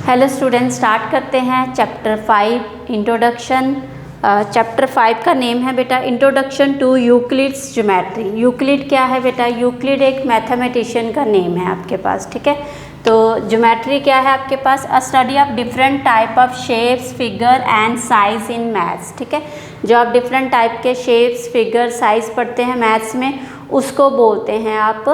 Hello student, start करते हैं chapter 5 introduction. Chapter 5 का नेम है बेटा introduction to Euclid's geometry. Euclid क्या है बेटा? यूक्लिड एक मैथमेटिशियन का नेम है आपके पास, ठीक है। तो ज्योमेट्री क्या है आपके पास? A study of different type of shapes, figure and size in maths, ठीक है। जो आप डिफरेंट टाइप के शेप्स, फिगर, साइज पढ़ते हैं मैथ्स में, उसको बोलते हैं आप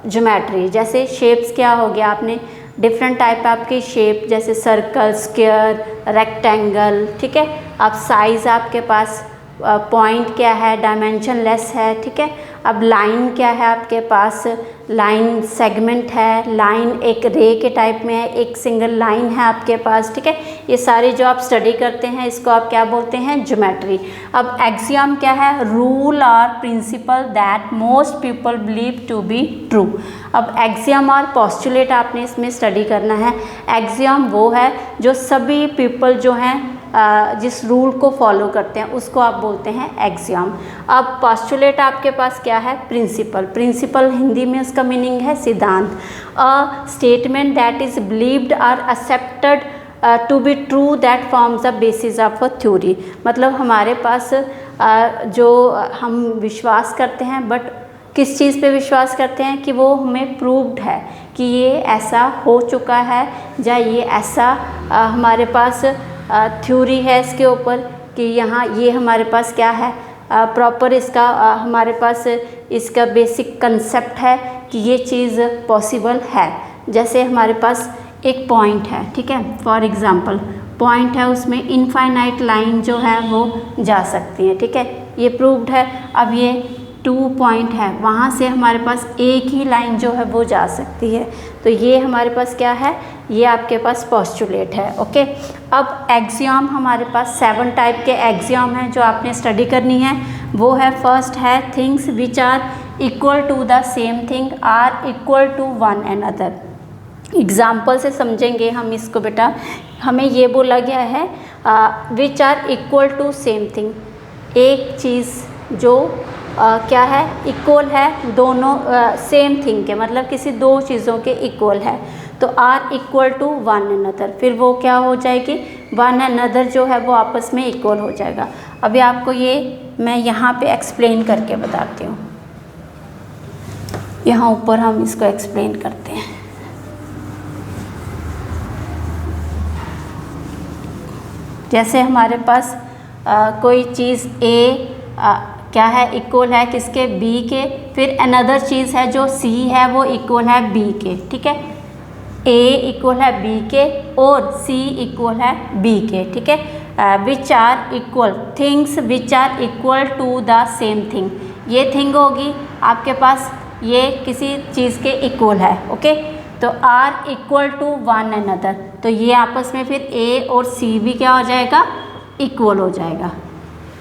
ज्योमेट्री। जैसे शेप्स क्या हो गया, आपने डिफरेंट टाइप आपकी शेप जैसे सर्कल, स्क्वायर, रेक्टेंगल, ठीक है। अब साइज़ आपके पास पॉइंट क्या है, डायमेंशन लेस है, ठीक है। अब लाइन क्या है आपके पास? लाइन सेगमेंट है, लाइन एक रे के टाइप में है, एक सिंगल लाइन है आपके पास, ठीक है। ये सारी जो आप स्टडी करते हैं इसको आप क्या बोलते हैं? ज्योमेट्री। अब एक्सियम क्या है? रूल और principle that most people believe to be true. अब एक्सियम और पोस्टुलेट आपने इसमें स्टडी करना है। एक्सियम वो है जो सभी पीपल जो हैं जिस रूल को फॉलो करते हैं उसको आप बोलते हैं एक्सियम। अब पोस्टुलेट आपके पास क्या है? प्रिंसिपल। प्रिंसिपल हिंदी में उसका मीनिंग है सिद्धांत। A statement that is believed और accepted to be true that forms the basis of a theory. मतलब हमारे पास जो हम विश्वास करते हैं, बट किस चीज़ पे विश्वास करते हैं कि वो हमें प्रूव्ड है कि ये ऐसा हो चुका है, या ये ऐसा हमारे पास थ्योरी है इसके ऊपर कि यहाँ ये हमारे पास क्या है, प्रॉपर इसका हमारे पास इसका बेसिक कंसेप्ट है कि ये चीज़ पॉसिबल है। जैसे हमारे पास एक पॉइंट है, ठीक है, फॉर एग्ज़ाम्पल पॉइंट है, उसमें इनफाइनाइट लाइन जो है वो जा सकती है, ठीक है, ये प्रूव्ड है। अब ये 2 पॉइंट है, वहाँ से हमारे पास एक ही लाइन जो है वो जा सकती है, तो ये हमारे पास क्या है? ये आपके पास पोस्टुलेट है, ओके। अब एक्सियम हमारे पास 7 टाइप के एक्सियम हैं जो आपने स्टडी करनी है। वो है, फर्स्ट है things which are equal to the same thing are equal to one another. Example से समझेंगे हम इसको बेटा। हमें ये बोला गया है which are equal to same thing, एक चीज़ जो क्या है? इक्वल है, दोनों सेम थिंग के, मतलब किसी दो चीज़ों के इक्वल है, तो are equal to one another. फिर वो क्या हो जाएगी? वन अनदर जो है वो आपस में इक्वल हो जाएगा। अभी आपको ये मैं यहाँ पे एक्सप्लेन करके बताती हूँ। यहाँ ऊपर हम इसको एक्सप्लेन करते हैं। जैसे हमारे पास कोई चीज़ ए क्या है? इक्वल है किसके? बी के। फिर अनदर चीज़ है जो सी है वो इक्वल है बी के, ठीक है। ए इक्वल है बी के और सी इक्वल है बी के, ठीक है। Which are equal things which are equal to the same thing. ये थिंग होगी आपके पास, ये किसी चीज़ के इक्वल है, ओके। तो are equal to one another, तो ये आपस में फिर ए और सी भी क्या हो जाएगा? इक्वल हो जाएगा।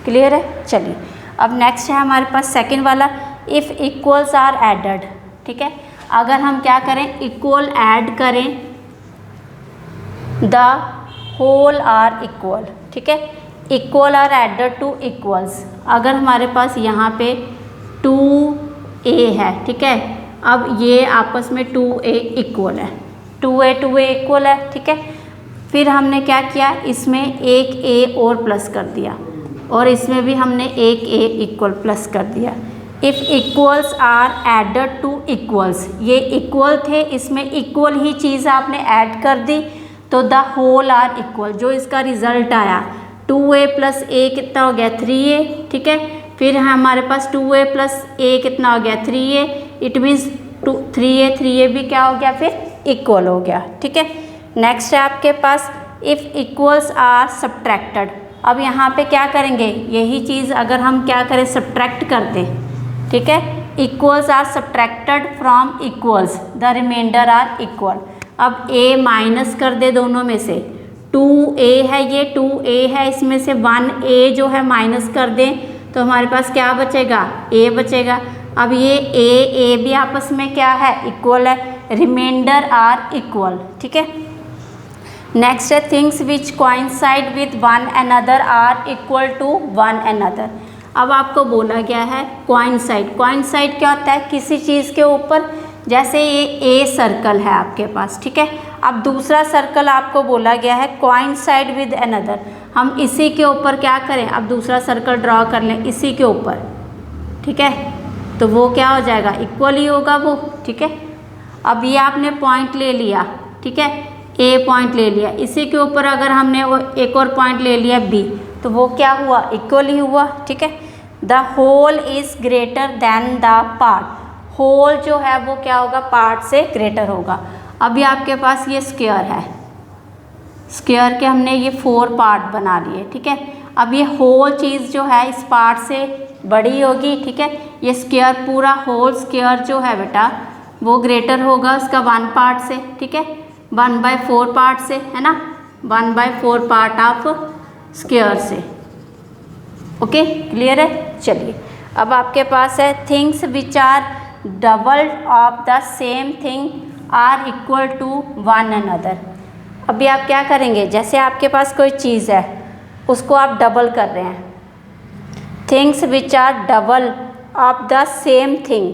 क्लियर है? चलिए अब नेक्स्ट है हमारे पास सेकंड वाला, इफ़ इक्वल्स आर एडेड, ठीक है। अगर हम क्या करें? इक्वल ऐड करें, द होल आर इक्वल, ठीक है। Equal are added to equals. अगर हमारे पास यहाँ पे 2a है, ठीक है, अब ये आपस में 2a इक्वल है, 2a इक्वल है, ठीक है। फिर हमने क्या किया? इसमें एक a और प्लस कर दिया, और इसमें भी हमने एक a इक्वल प्लस कर दिया। If equals are added to equals, ये इक्वल थे, इसमें इक्वल ही चीज़ आपने ऐड कर दी, तो द होल आर इक्वल। जो इसका रिजल्ट आया 2a प्लस a कितना हो गया? 3a, ठीक है। फिर हमारे पास 2a प्लस a कितना हो गया? 3a। इट मीन्स 3a भी क्या हो गया? फिर इक्वल हो गया, ठीक है। नेक्स्ट है आपके पास इफ़ इक्वल्स आर सब्ट्रैक्टेड। अब यहाँ पे क्या करेंगे? यही चीज़ अगर हम क्या करें? सब्ट्रैक्ट कर दें, ठीक है। Equals are subtracted from equals, the remainder are equal. अब a माइनस कर दे दोनों में से, 2a है, ये 2a है, इसमें से 1a जो है माइनस कर दें, तो हमारे पास क्या बचेगा? a बचेगा। अब ये a भी आपस में क्या है? इक्वल है, रिमाइंडर आर इक्वल, ठीक है। नेक्स्ट है things which coincide with one another are equal to one another. अब आपको बोला गया है कोइंसाइड। कोइंसाइड क्या होता है? किसी चीज़ के ऊपर जैसे ये ए सर्कल है आपके पास, ठीक है। अब दूसरा सर्कल आपको बोला गया है कोइंसाइड विद अनदर, हम इसी के ऊपर क्या करें, अब दूसरा सर्कल ड्रॉ कर लें इसी के ऊपर, ठीक है, तो वो क्या हो जाएगा, इक्वल ही होगा वो, ठीक है। अब ये आपने पॉइंट ले लिया, ठीक है, ए पॉइंट ले लिया, इसी के ऊपर अगर हमने वो एक और पॉइंट ले लिया बी, तो वो क्या हुआ, इक्वल ही हुआ, ठीक है। The whole is greater than the part, whole जो है वो क्या होगा, पार्ट से ग्रेटर होगा। अभी आपके पास ये स्क्वायर है, स्क्वायर के हमने ये 4 पार्ट बना लिए, ठीक है। अब ये होल चीज़ जो है इस पार्ट से बड़ी होगी, ठीक है। ये स्क्वायर पूरा होल स्क्वायर जो है बेटा वो ग्रेटर होगा उसका 1 पार्ट से, ठीक है, 1/4 पार्ट से, है ना, 1/4 पार्ट ऑफ स्क्वायर से। ओके, क्लियर है। चलिए अब आपके पास है things which are double of the same thing are equal to one another. अभी आप क्या करेंगे, जैसे आपके पास कोई चीज़ है उसको आप डबल कर रहे हैं, things which are double of the same thing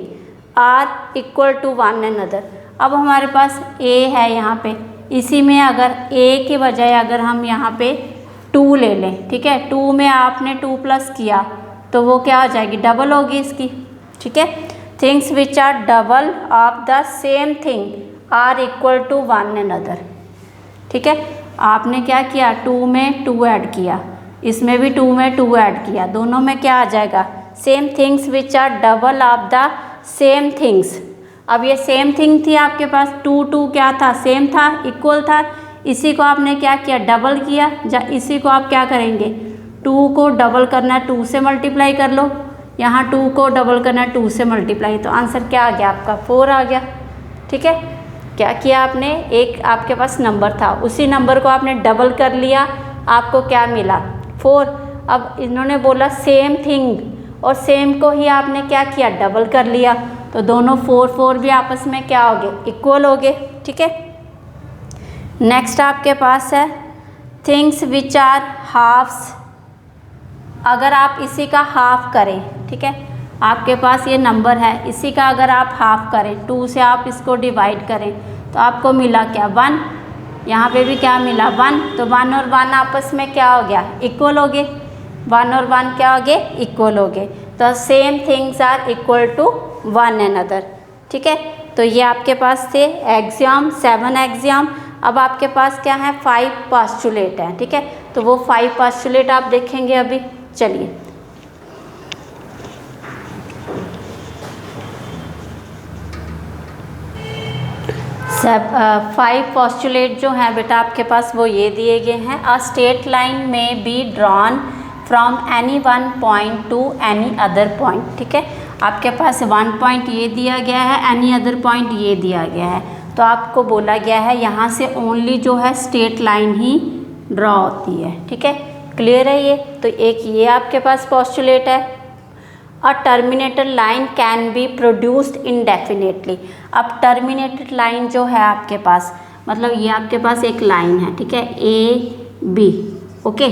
are equal to one another. अब हमारे पास ए है यहाँ पे, इसी में अगर ए के बजाय अगर हम यहाँ पे 2 ले लें, ठीक है, 2 में आपने 2 प्लस किया तो वो क्या हो जाएगी, डबल होगी इसकी, ठीक है। Things which are double of the same thing are equal to one another, ठीक है। आपने क्या किया, 2 में 2 ऐड किया, इसमें भी 2 में 2 ऐड किया, दोनों में क्या आ जाएगा, same things which are double of the same things. अब ये सेम थिंग थी आपके पास, 2 क्या था, सेम था, इक्वल था, इसी को आपने क्या किया, डबल किया। इसी को आप क्या करेंगे, 2 को डबल करना है 2 से मल्टीप्लाई कर लो, यहाँ 2 को डबल करना है 2 से मल्टीप्लाई, तो आंसर क्या आ गया आपका, 4 आ गया, ठीक है। क्या किया आपने, एक आपके पास नंबर था, उसी नंबर को आपने डबल कर लिया, आपको क्या मिला, 4। अब इन्होंने बोला सेम थिंग, और सेम को ही आपने क्या किया, डबल कर लिया, तो दोनों 4 भी आपस में क्या हो गए, इक्वल हो गए, ठीक है। नेक्स्ट आपके पास है थिंग्स विच आर हाफ्स। अगर आप इसी का हाफ करें, ठीक है, आपके पास ये नंबर है, इसी का अगर आप हाफ करें, 2 से आप इसको डिवाइड करें तो आपको मिला क्या, 1। यहाँ पे भी क्या मिला, 1, तो 1 और 1 आपस में क्या हो गया, इक्वल हो गए, 1 और 1 क्या हो गए, इक्वल हो गए, तो same things are equal to one another, ठीक है। तो ये आपके पास थे एग्जाम 7 एग्जाम। अब आपके पास क्या है, 5 पोस्टुलेट है, ठीक है, तो वो 5 पोस्टुलेट आप देखेंगे अभी। चलिए 5 पोस्टुलेट जो हैं बेटा आपके पास वो ये दिए गए हैं। अ स्ट्रेट लाइन में be drawn from any one point two any other point, ठीक है। आपके पास 1 पॉइंट ये दिया गया है, एनी अदर पॉइंट ये दिया गया है, तो आपको बोला गया है यहाँ से ओनली जो है स्ट्रेट लाइन ही ड्रॉ होती है, ठीक है। क्लियर है ये, तो एक ये आपके पास पोस्टुलेट है। A terminated line can be produced indefinitely. अब टर्मिनेटेड लाइन जो है आपके पास, मतलब ये आपके पास एक लाइन है, ठीक है, ए बी, ओके,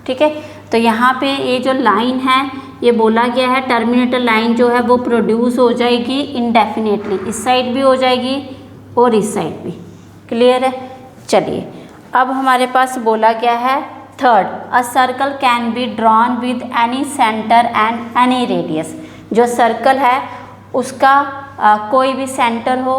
ठीक है। तो यहाँ पे ये जो लाइन है ये बोला गया है टर्मिनेटेड लाइन जो है वो प्रोड्यूस हो जाएगी इंडेफिनेटली, इस साइड भी हो जाएगी और इस साइड भी। क्लियर है। चलिए अब हमारे पास बोला गया है third, a circle can be drawn with any center and any radius. जो सर्कल है उसका कोई भी सेंटर हो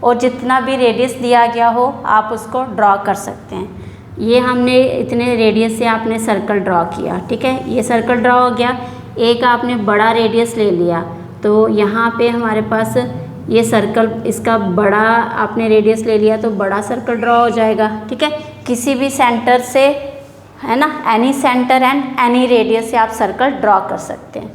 और जितना भी रेडियस दिया गया हो आप उसको ड्रॉ कर सकते हैं। ये हमने इतने रेडियस से आपने सर्कल ड्रॉ किया, ठीक है, ये सर्कल ड्रॉ हो गया। एक आपने बड़ा रेडियस ले लिया तो यहाँ पे हमारे पास ये सर्कल, इसका बड़ा आपने रेडियस ले लिया तो बड़ा सर्कल ड्रॉ हो जाएगा, ठीक है। किसी भी सेंटर से, है ना, any center and any radius से आप सर्कल ड्रॉ कर सकते हैं।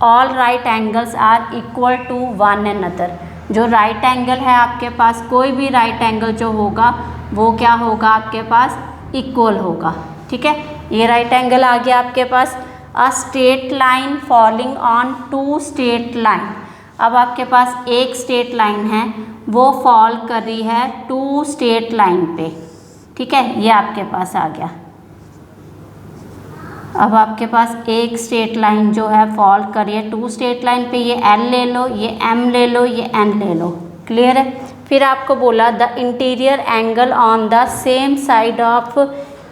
All right angles are equal to one another. जो राइट एंगल है आपके पास, कोई भी राइट एंगल जो होगा वो क्या होगा आपके पास, इक्वल होगा, ठीक है। ये राइट एंगल आ गया आपके पास। A straight line falling on 2 straight line. अब आपके पास एक स्ट्रेट लाइन है वो फॉल कर रही है 2 स्ट्रेट लाइन पे, ठीक है, ये आपके पास आ गया। अब आपके पास एक स्ट्रेट लाइन जो है फॉल कर रही है 2 स्ट्रेट लाइन पे, ये L ले लो, ये M ले लो, ये N ले लो। क्लियर है। फिर आपको बोला the interior angle on the same side of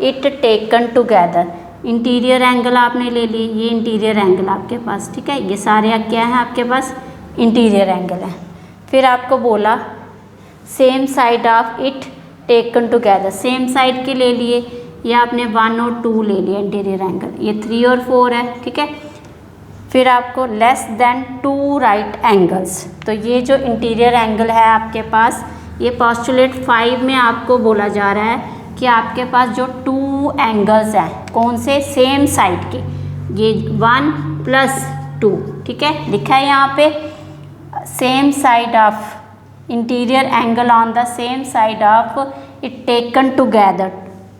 it taken together. Interior angle आपने ले ली, ये इंटीरियर एंगल आपके पास, ठीक है, ये सारे क्या है आपके पास इंटीरियर एंगल है। फिर आपको बोला same side of it taken together, same side के ले लिए, ये आपने 1 और 2 ले लिया इंटीरियर एंगल, ये 3 और 4 है, ठीक है। फिर आपको लेस देन 2 राइट एंगल्स, तो ये जो इंटीरियर एंगल है आपके पास, ये पोस्टुलेट 5 में आपको बोला जा रहा है कि आपके पास जो 2 एंगल्स हैं, कौन से, सेम साइड के, ये 1 + 2, ठीक है, लिखा है यहाँ पे same side of interior angle on the same side of it taken together.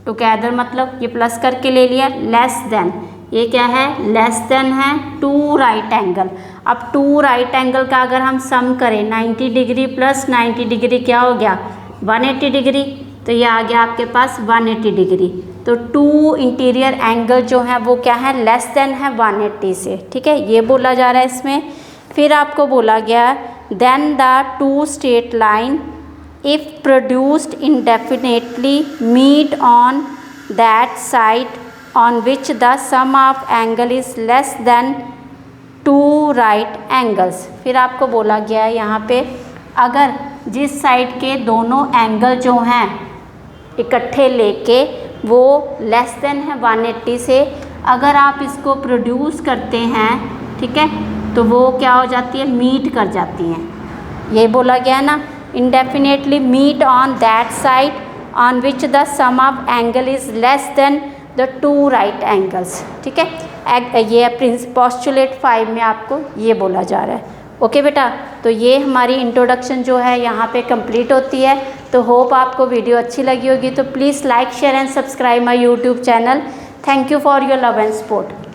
Together मतलब ये प्लस करके ले लिया, लेस देन, ये क्या है, लेस देन है 2 राइट एंगल। अब 2 राइट एंगल का अगर हम सम करें 90 डिग्री + 90 डिग्री क्या हो गया, 180 डिग्री, तो ये आ गया आपके पास 180 डिग्री। तो 2 इंटीरियर एंगल जो है वो क्या है, लेस देन है 180 से, ठीक है, ये बोला जा रहा है इसमें। फिर आपको बोला गया then the 2 straight line if produced indefinitely meet on that side on which the sum of angle is less than 2 right angles। फिर आपको बोला गया है यहाँ पे अगर जिस साइड के दोनों एंगल जो हैं इकट्ठे लेके वो लेस देन है 180 से, अगर आप इसको प्रोड्यूस करते हैं, ठीक है, तो वो क्या हो जाती है, मीट कर जाती हैं। ये बोला गया ना, indefinitely meet on that side on which the sum of angle is less than the 2 right angles, ठीक है, ये पोस्टुलेट 5 में आपको ये बोला जा रहा है। ओके बेटा, तो ये हमारी इंट्रोडक्शन जो है यहाँ पे कंप्लीट होती है। तो होप आपको वीडियो अच्छी लगी होगी, तो please like share and subscribe my YouTube channel. Thank you for your love and support.